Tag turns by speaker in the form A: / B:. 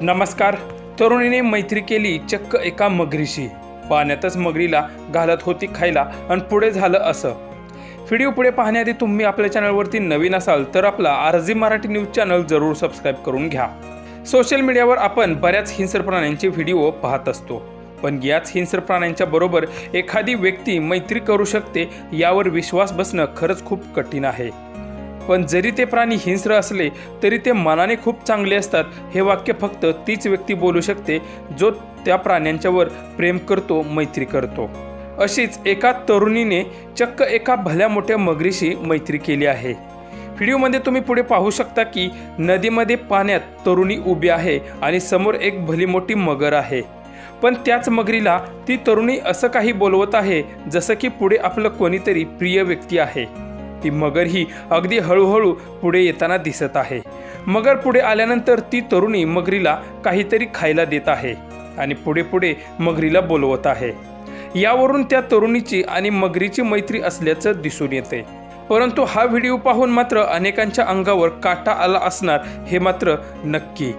A: नमस्कार। तरुणीने मैत्री केली चक्क एका मगरीशी। पाण्यातच मगरीला घालत होती खायला आणि पुढे झालं असं। व्हिडिओ पुढे पाहण्याआधी तुम्ही आपल्या चॅनलवरती नवीन असाल तर आपला आरजी मराठी न्यूज चॅनल जरूर सबस्क्राइब करून घ्या। सोशल मीडियावर आपण बऱ्याच हिंस्र प्राण्यांचे व्हिडिओ पाहत असतो, पण याच हिंस्र प्राण्यांच्या बरोबर एखादी व्यक्ती मैत्री करू शकते यावर विश्वास बसणं खरंच खूप कठीण आहे। पण जरी ते प्राणी हिंस्र असले तरी ते मनाने खूप चांगले असतात हे वाक्य फक्त तीच व्यक्ती बोलू शकते जो त्या प्राण्यांच्यावर प्रेम करतो, मैत्री करतो। अशीच एका तरुणीने चक्क एका भल्या मोठ्या मगरीशी मैत्री केली आहे। व्हिडिओमध्ये तुम्ही पुढे पाहू शकता की नदीमध्ये पाण्यात तरुणी उभी आहे आणि समोर एक भली मोठी मगर आहे, पण त्याच मगरीला ती तरुणी असं काही बोलवत आहे जसं की पुढे आपलं कोणीतरी प्रिय व्यक्ती आहे। ती मगर ही अगदी हळूहळू पुढे येताना दिसत आहे। मगर पुढे आल्यानंतर ती तरुणी मगरीला काहीतरी खायला देत आहे आणि पुढे पुढे मगरीला बोलवत आहे। यावरून त्या तरुणीची आणि मगरीची मैत्री असल्याचं दिसून येते। परंतु हा व्हिडिओ पाहून मात्र अनेकांच्या अंगावर काटा आला असणार हे मात्र नक्की।